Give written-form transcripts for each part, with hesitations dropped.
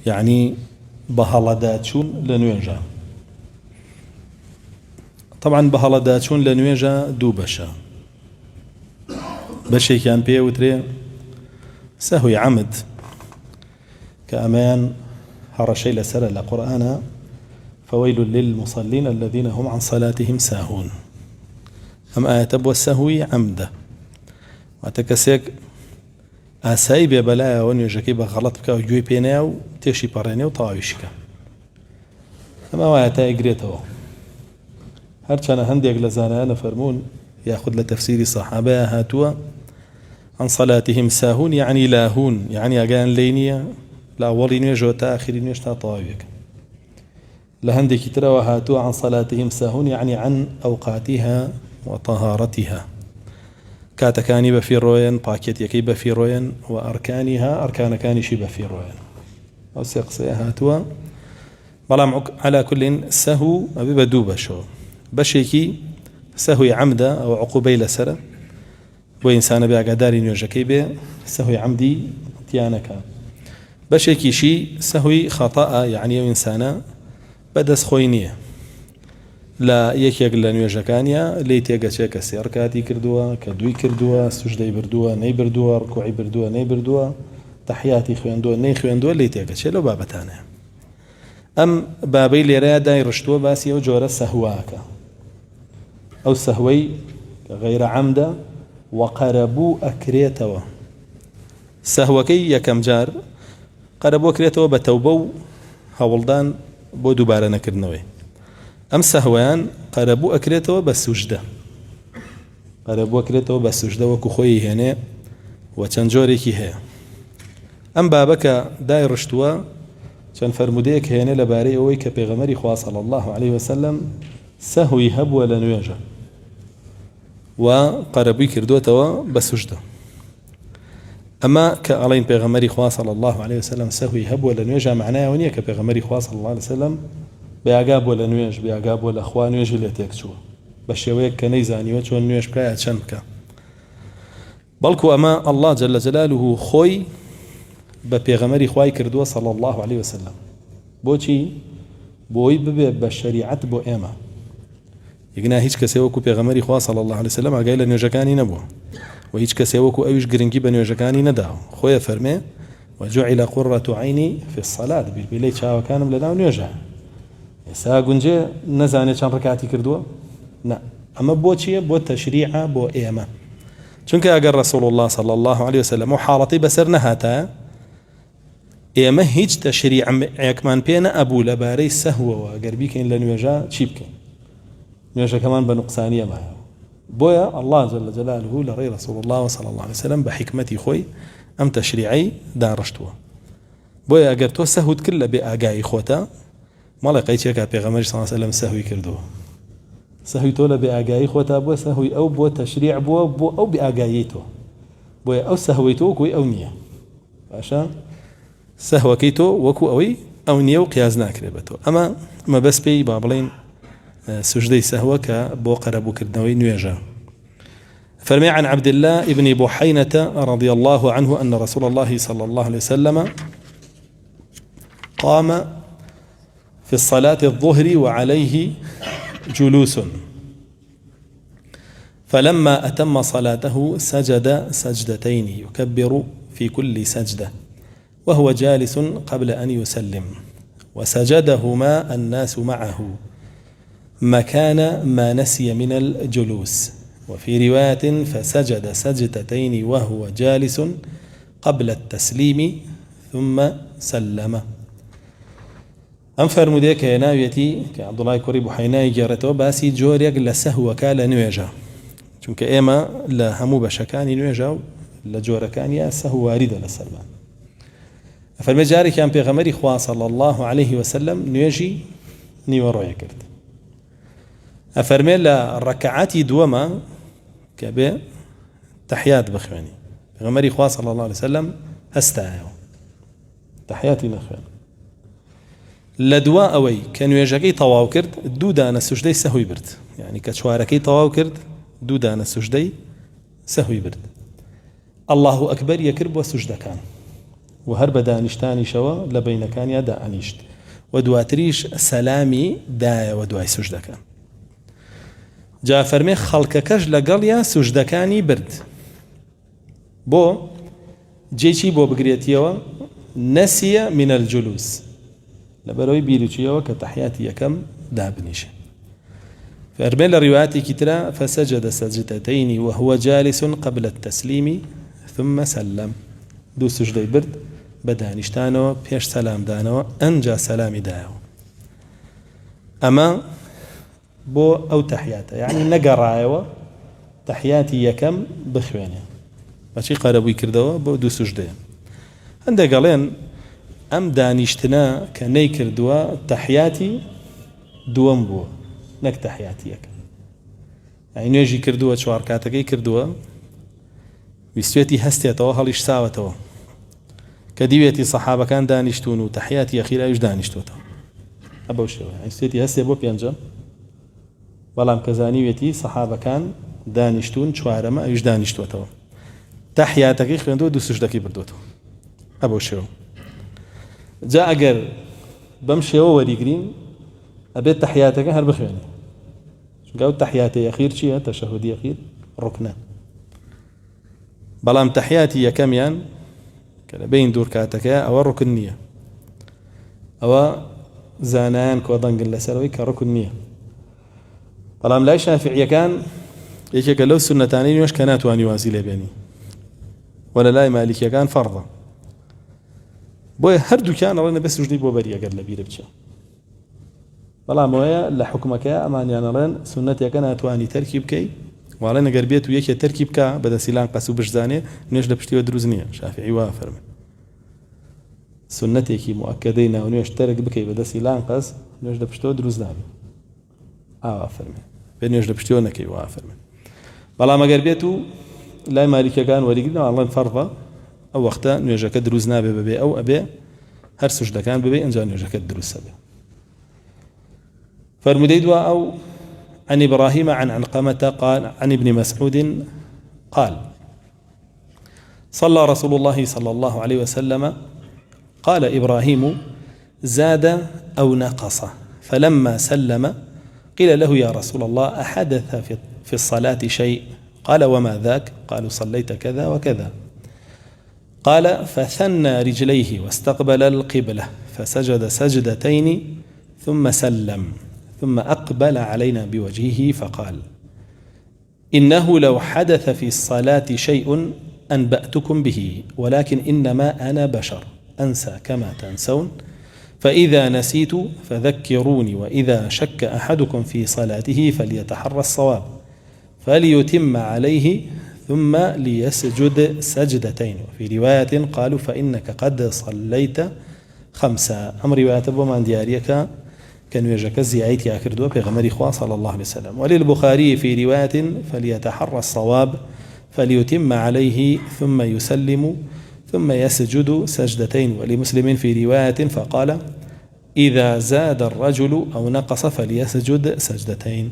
يعني بهڵەداچوون لە نوێژە. طبعا بهڵەداچوون لە نوێژە دوو بەشە. بەشێکیان پێوترێ سەهوی عەمد کە ئەمەیان هەڕەشەی لەسەرە لە قورئانە فويل للمصلين الذين هم عن صلاتهم ساهون. ئەم ئاەتە بۆ سەهوی عەمدە، واتە کەسێک ئاسایی بێ بەلایەوە نوێژەکەی بە غەڵەت بکە و گوێی پێنایە و تێشی پەڕێنێ و تەواویشکە. ئەمە ئاەتە ئەگرێتەوە. هەرچەنە هەندێک لە زانایانە فەرموون یاخود لە تەفسیری سەحابەیە هاتووە عن صلاتهم ساهون يعني لاهون، يعني ئەگەیان لێی نییە لە ئەوەڵی نوێژەوە تا ئاخری نوێژ تا تەواویەکە. لە هەندێکی ترەوە هاتووە عن صلاتهم ساهون يعني عن أوقاتها وطهارتها، کاتەکانی بەفیڕۆیەن، پاکێتیەکەی بەفیڕۆیەن، و ئەرکانیها ئەرکانەکانیشی بەفیڕۆیەن. ئەو سێ قسەیە هاتووە. بەڵام على كل سەهو ئەبێ بە دوو بەشەوە. بەشێکی سەهوی عەمدە ئەو عقوبەی لەسەرە بۆ ئینسانە بێ ئاگاداری نوێژەکەی بێ سەهوی عەمدی تیانەکە. بەشێکیشی سەهوی خەتەئە، یعنی ئەو ئینسانە بەدەست خۆی نییە لە یەکێک لە نوێژەکانیە لی تێگەچێ کە سێ ڕکاتی کردووە، کە دوی کردووە، سوژدەی بردووە نەی بردووە، ڕکوعی بردووە نەی بردووە، تەحیاتی خوێندووە نەی خوێندووە، لی تێگەچێ لەو بابەتانەیە. ئەم بابەی لێرەیە دای ڕشتووە باسی ئەو جۆرە سەهواکە، ئەو سەهوەی غەیرە عەمدە وەقەرەبوو ئەکرێتەوە. سەهوەکەی یەکەم جار قەرەبوو ئەکرێتەوە بە تەوبە و هەوڵدان بۆ دووبارە نەکردنەوەی. ئەم سەهوەیان قەرەبوو ئەکرێتەوە بە سوژدە، قەرەبوو ئەکرێتەوە بە سوژدە وەکو خۆی هێنێ و چەند جۆرێکی هەیە. ئەم بابەکە دای ڕشتووە چەند فەرمودەیەک هێنێ لەبارەی ئەوەی کە پێغەمبەری خوا صلی الله عليه وسلم سەهوی هەبووە لە نوێژە و قەرەبووی کردوێتەوە بە سوژدە. ئەمە کە ئەڵێن پێغەمبەری خوا صلی الله عليه وسلم سەهوی هەبووە لە نوێژە معنایەوە نییە کە پێغەمبەری خوا صلی الله عليه وسلم بێئاگا بووە لە نوێژ، بێئاگا بووە لە خوا نوێژی لێ تێک چووە بە شێوەیەک کە نەیزانیوە چۆن نوێژ بکایە چەند بکە. بەڵکو ئەمە ئەڵڵا جەل جەلالوه خۆی بە پێغەمبەری خوای کردووە صلی الله عليه وسلم. بۆچی؟ بۆی ببێ بە شەریعەت بۆ ئێمە. یەکنا هیچ کەسێ وەکو پێغەمبەری خوا صلی الله عليه وسلم ئاگای لە نوێژەکانی نەبووە و هیچ کەسێ وەکو ئەویش گرنگی بە نوێژەکانی نەداوە. خۆیە فەرمێ وجعل قرة عيني في الصلاة، بیربیلەی چاوەکانم لەناو نوێژە. ئێستا گونجێ نەزانێت چەند ڕکاتی کردووە؟ نا، ئەمە بۆ چییە؟ بۆ تەشریعە بۆ ئێمە. چونکە ئەگەر ڕەسوڵ الله صلی الله عليه وسلم و حاڵەتی بەسەر نەهاتایە ئێمە هیچ تەشریعێکمان پێ نەئەبوو لەبارەی سەهوەوە ئەگەر بیکەین لە نوێژە چی بکەین؟ نوێژەکەمان بە نوقسانیە مایەوە. بۆیە ئەڵڵا جەل جەلالوه لە ڕێی ڕەسوڵ الله صلی الله عليه وسلم بە حیکمەتی خۆی ئەم تەشریعەی داڕشتووە. بۆیە ئەگەر تۆ سەهوت کرد لە بێ ئاگایی خۆتە مەڵێ قەیچێکە پێغەمبەری صلی الله عليه وسلم سەهوی کردووە، سەهوی تۆ لە بێ ئاگایی خۆتە بۆ سەهوی ئەو بۆ تەشریع بووە بۆ ئەو بێ ئاگایی تۆ، بۆیە ئەو سەهوی تۆ وەکوی ئەو نییە. باشە سەهوەکەی تۆ وەکو ئەوەی ئەو نییە و قیاز ناکرێت بە تۆ. ئەمە بەس پێی با بڵێن سجدي سهوك بو قربو كردنوي نويجا. فرمي عن عبد الله ابن بحينة رضي الله عنه أن رسول الله صلى الله عليه وسلم قام في الصلاة الظهر وعليه جلوس، فلما أتم صلاته سجد سجدتين يكبر في كل سجدة وهو جالس قبل أن يسلم، وسجدهما الناس معه مكان ما نسي من الجلوس، وفي رواية فسجد سجدتين وهو جالس قبل التسليم ثم سلم. ئەم فەرمودەیە کە هێناویەتی کە عەبدوڵای کوڕی بوحەینای گێڕێتەوە باسی جۆرێک لە سەهوەکە لە نوێژە، چونکە ئێمە لە هەموو بەشەکانی نوێژە و لە جۆرەکانیە سەهو واریدە لەسەرمان. فەرمێ جارێکیان پێغەمبەری خوا صلی الله عليه وسلم نوێژی نیوەڕۆیە کرد. ئەفەرمێ لە ڕەکەعاتی دووەمە کە بێ تەحیات بخوێنی، پێغەمبەری خوا صلی الله عليه وسلم هەستایەوە تەحیاتی نەخوێن. لە دوا ئەوەی کە نوێژەکەی تەواو کرد دوو دانە سوژدەی سەهوی برد، یعنی کە چوارەکەی تەواو کرد دوو دانە سوژدەی سەهوی برد. الله ئەکبەر یەکرد بۆ سوژدەکان وهر بدانشتاني شوا لبين كان يدا أنيشت ودواتريش سلامي دايا ودواي سجدك جا فرمي خلقكش لقل يا سجدكاني برد بو جيشي بو بقريتيوا نسي من الجلوس لبروي بيريتيوا كتحياتي يكم دابنيش فأرمي الروايات كترا فسجد سجدتين وهو جالس قبل التسليم ثم سلم دو سجدي برد بدانشتانو بيش سلام دانو أنجا سلام دايو أما بو أو تحياته يعني نقرأيوا تحياتي يكم بخوانه ماشي قاربوي كردوا بو دو سجدين عندك قالين أم دانشتنا كني كردوا تحياتي دوام بو نك تحياتي يكم يعني نيجي كردوا شوار كاتكي كردوا ويستويتي هستيتوا هلش ساوتوا كديويتي صحابة كان دانشتون وتحياتي أخيرا يش دانشتوتا أبو شو يعني سيتي هسي أبو بينجم والله كزانيويتي صحابة كان دانشتون شوارما يش دانشتوتا تحياتك خندو دو سجدكي بردوتو أبو شو جاء أجر بمشي وريقرين أبيت تحياتك هر بخياني قالوا تحياتي أخير شيء تشهدي أخير ركنا بلام تحياتي يا كميان كان بين دور كاتكا أو ركنية أو زانان كوضنق لسروي كركنية بلام لا شافعي كان يجيك لو سنتانين وش كانت واني وازيلة بيني ولا لا مالك كان فرضا بوي هردو كان رانا بس وجدي بو بريا قال لبير بتشا بلام ويا لحكمك أمان يعني ران سنتي كانت واني تركيب كي وعلينا قربيت وياك تركيب كا بدا سيلان قاسو بجزانه نيش لبشتي ودروزنيه شافعي وافرم سنتي مؤكدين ونيش ترك بكي بدا سيلان قاس نيش لبشتي ودروزناه وافرم بينيش لبشتي ونكي وافرم بلا ما قربيتو لا مالك كان وريقنا الله فرضا او وقتا نيش كدروزنا ببي او ابي هر سجده كان ببي انجا نيش كدروز سبي فرمديدوا او عن إبراهيم عن علقمة قال عن ابن مسعود قال صلى رسول الله صلى الله عليه وسلم قال إبراهيم زاد أو نقص فلما سلم قيل له يا رسول الله أحدث في الصلاة شيء قال وما ذاك قالوا صليت كذا وكذا قال فثنى رجليه واستقبل القبلة فسجد سجدتين ثم سلم ثم أقبل علينا بوجهه فقال إنه لو حدث في الصلاة شيء أنبأتكم به ولكن إنما أنا بشر أنسى كما تنسون فإذا نسيت فذكروني وإذا شك أحدكم في صلاته فليتحرى الصواب فليتم عليه ثم ليسجد سجدتين وفي رواية قالوا فإنك قد صليت خمسة أم رواية أبو من دياريك كانوا يجك زيايتي أكردوا بغمر إخوة صلى الله عليه وسلم وللبخاري في رواية فليتحرى الصواب فليتم عليه ثم يسلم ثم يسجد سجدتين ولمسلم في رواية فقال إذا زاد الرجل أو نقص فليسجد سجدتين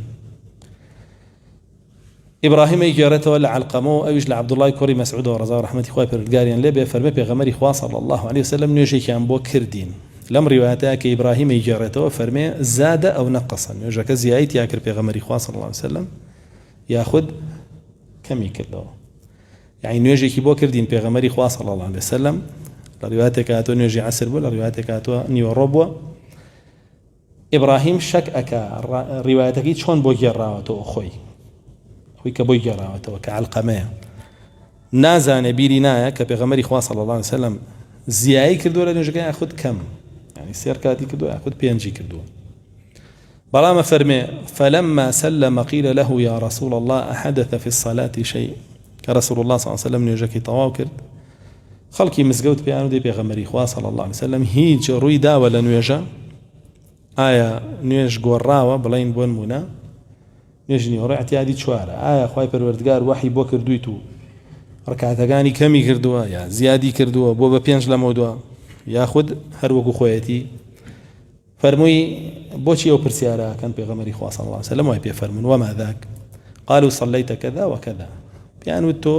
إبراهيم يجارته ولا علقمه أو يجل عبد الله كوري مسعود ورزا رحمة إخوة بردقاريان لبي فرمي بغمر إخوة صلى الله عليه وسلم نيجي كان بو كردين لم رواياتك إبراهيم يجارته فرمي زاد أو نقص يجاك زيايت ياكر بغمر إخوة صلى الله عليه وسلم ياخذ كم يكله يعني نيجي كي بو كردين بغمر إخوة صلى الله عليه وسلم رواياتك أتو نيجي عسر بول رواياتك أتو نيو ربو إبراهيم شك أكا رواياتك شون بو جراوته أخوي خوي كبو جراوته كعلقمه نازان بيرينايا كبغمر إخوة صلى الله عليه وسلم زياي كردو لنيجي ياخذ كم يعني سير كاتي كردو ياخذ بينجي كردو بلا ما فرمي فلما سلم قيل له يا رسول الله أحدث في الصلاة شيء كرسول الله صلى الله عليه وسلم نيجي طواو كرد خلقي مسجود بيانو دي بيغمري إخوة صلى الله عليه وسلم هيج رويدا ولا نيجا آية نيج قراوة بلاين بون منا نيجني ورعتي هذه شوارع آية خواي پروردگار وحي بو كردويتو ركعتەکانی کەمی کردووە یا زیادی کردووە بۆ بە پێنج لەمەوە یاخود هەروەکو خۆیەتی فەرمووی بۆچی ئەو پرسیارەکەن پێغەمبەری خوا صلی الله علیه وسلم وای پێ فەرمون وما ذاك قالوا صليت كذا وكذا پیانوت تۆ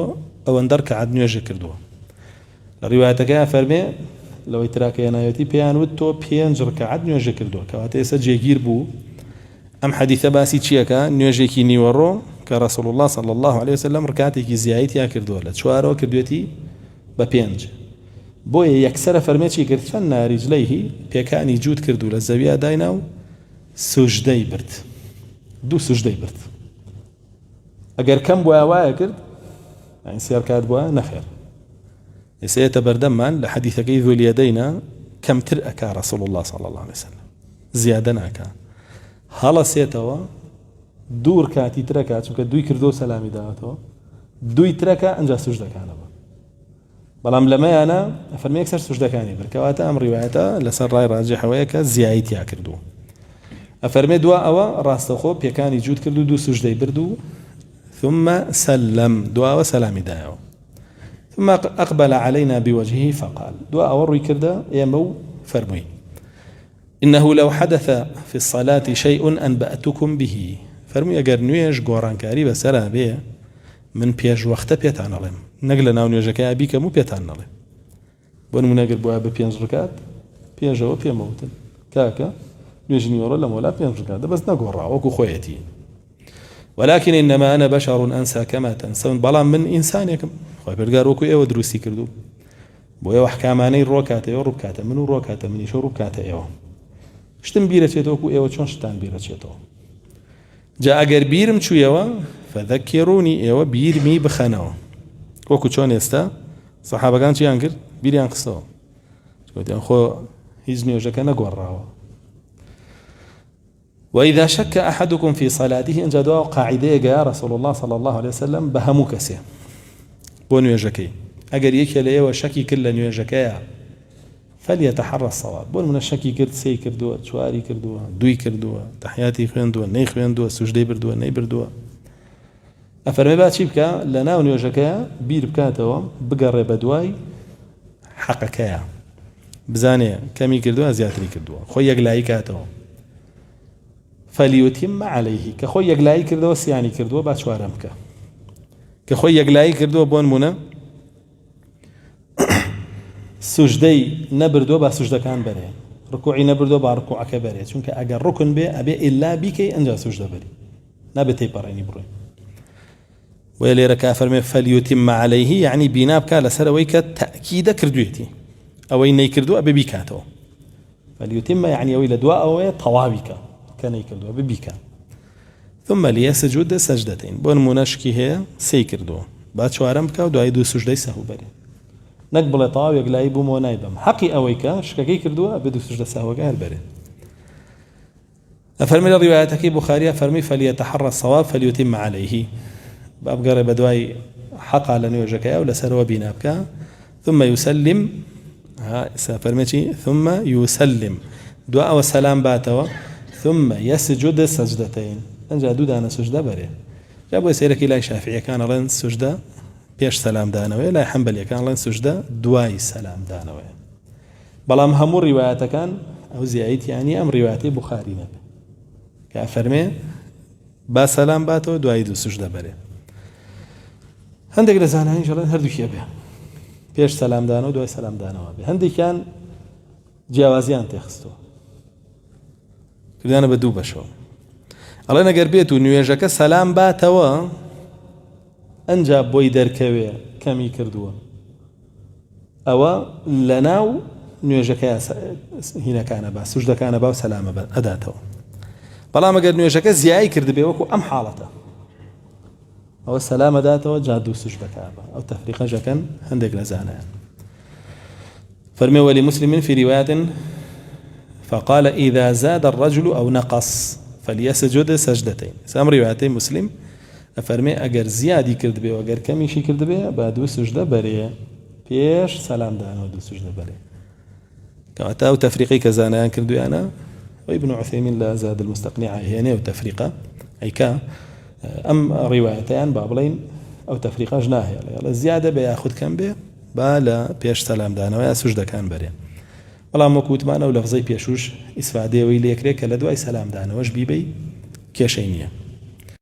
ئەوەندە ڕکعات نوێژە کردووە روايتك فرمي لو يتراك ينايتي بيان وتو بيان ركعات نوێژە کردووە کەواتە ئێستا جێگیر بوو ئەم حەدیثە باسی چیەکە نوێژێکی نیوەڕۆ کە رسول الله صلى الله عليه وسلم ڕکاتێکی زیایتیا کردووە لە چوارەوە کردوێتی بە پێنج بۆیە یەکسەرە فەرمێکی کرد فەنە ریجلەیهی پێکانی جووت کردو لە زەویە داینا و سوژدەی برد دوو سوژدەی برد ئەگەر کەم بۆ وایە کرد ئەین سێر کات بووە نەخێر ئێستا بەردەممان لە حەدیثەکەی ذو اليدەینە کەمتر ئەکا رسول الله صلى الله عليه وسلم زیادە ناکا هەڵەسێتەوە دوو ڕکاتی ترەکە چونکە دوی کردو سەلامی داوەتەوە دوی ترەکە ئەنجا سوژدەکانەوە بەڵام لەمەیانە فەرمی یەکسەر سوژدەکانی برد کەواتە ئەم ڕیوایەتە لەسەر ڕای ڕاجحەوەیە کە زیایتیا کردو ئەفەرمێ دووە ئەوە ڕاستەخۆ پێکانی جووت کرد و دوو سوژدەی برد و ثم سلم دواوە سەلامی دایەوە ثم أقبل علينا بوجهه فقال دعاء وروي كردا يمو فرمي إنه لو حدث في الصلاة شيء أنبأتكم به فرمي أجر نيج قران كاري بسرا به من بيج وقت بيتان لهم نقل ناو نيجك أبيك مو بيتان لهم بون مناقر بوا ببينج ركات بينج أو بين موت كاكا نيجني ورا لما ولا بينج ركات بس نقرا وكو خويتي ولكن إنما أنا بشر أنسى كما تنسون بلا من إنسانكم خبرگار وكو ايوه دروسي كردو بو ايوه احكاماني روكاته ايوه ربكاته منو روكاته مني شو ربكاته ايوه شتم بيرتشيتو كو ايوه چون شتان بيرتشيتو جا اگر بيرم چو ايوه فذكروني ايوه بيرمي بخنو وكو چون استا صحابه كان چيان كرد بيريان قصو قلت خو هيزني وجك نغوراوا وإذا شك أحدكم في صلاته إن جدوا قاعدة يا رسول الله صلى الله عليه وسلم بهمو كسي بو نوێژەکەی ئەگەر یەکێ لە ئێوە شەکی کرد لە نوێژەکەیە فليتحرى الصواب بۆ منە شەکی کرد سێی کردووە چواری کردووە دوی کردووە تەحیاتی خوێندووە نەی خوێندووە سوژدەی بردووە نەی بردووە ئەفەرمێ با چی بکە لە ناو نوێژەکەیە بیر بکاتەوە بگەڕێ بە دوای حەقەکەیە بزانێ کەمی کردووە زیاتری کردووە خۆی یەکلایی کاتەوە فليتم عليه کە خۆی یەکلایی کردەوە سیانی کردووە با چوارەم بکە کە خۆی یەکلایی کردووە بۆ نمونە سوژدەی نەبردووە با سوژدەکان بەرێ ڕکوعی نەبردووە با ڕکوعەکە بەرێ چونکە ئەگەر ڕکن بێ ئەبێ ئیلا بیکەی ئەنجا سوژدە بەری نابێت تێپەڕێنی بڕۆی وە لێرە کا فەرمێ فەلیوتیمە عەلەیهی یعنی بینا بکا لەسەرەوەی کە تەئکیدە کردوێتی ئەوەی نەیکردووە ئەبێ بیکاتەوە فەلیوتیمە یعنی ئەوەی لە دوا ئەوەیە تەواویکە کە نەیکردووە ئەبێ بیکە ثم ليسجد سجدتين بون مناشكي هي سيكردو بعد شوارم بكا ودعي دو سجدي سهو بري نقبل طاو يقلاي بو مو نايبم حقي اويكا شكاكي كردو بدو سجد سهو قال بري افرمي رواياتك بخاري فرمي فليتحرى الصواب فليتم عليه باب قرب بدواي حق على نيوجكا ولا سروا بينابكا ثم يسلم ها سافرمتي ثم يسلم دعاء والسلام باتوا ثم يسجد سجدتين ئەنجا دوو دانە سوژدە بەرێ جا بۆی سەیرەکەی لای شافعیەکان ئەڵێن سوژدە پێش سەلام دانەوەی لای حەنبەلیەکان ئەڵێن سوژدە دوای سەلام دانەوەی بەڵام هەموو ڕیوایەتەکان ئەو زیایەتیانی ئەم ڕیوایەتەی بوخاری نەبێ کە فەرمێ با سەلام باتەوە دوای دوو سوژدە بەرێ هەندێک لە زانایان ئەڵێن هەردووکیە بێ پێش سەلام دانەوە دوای سەلام دانەوە بێ هەندێکیان جیاوازیان تێخستووە کردیانە بە دوو بەشەوە ئەڵێ نەگەر بێت و نوێژەکە سەلام باتەوە ئەنجا بۆی دەرکەوێ کەمی کردووە ئەوە لە ناو نوێژەکە هینەکانە با سوژدەکانە با و سەلامە ئەداتەوە بەڵام ئەگەر نوێژەکە زیایی کردبێ وەکو ئەم حاڵەتە ئەوە سەلامە داتەوە جا دوو سوژدەکە بە ئەو تەفریقەشەکەن هەندێک لە زانایان فەرمێ ولمسلم في رواية فقال إذا زاد الرجل أو نقص فليسجد سجدتين سام روايتي مسلم أفرمي أجر زيادي كرد بي وأجر كميشي كرد بي بعد سجدة بريه بيش سلام دانو دو سجدة بريه كما تاو تفريقي كزانان كردو أنا وابن عثيمين لا زاد المستقنعة هي وتفريقة أي كا أم روايتين بابلين أو تفريقة جناهي الزيادة بياخد كم بي بالا بيش سلام دانو يا سجدة كان بريه بەڵام وەکوتمانە و لەفزەی پێشوش ئیسفادەیەوەی لێکرێت کە لە دوای سەلام دانەوەش بیبەی کێشەی نییە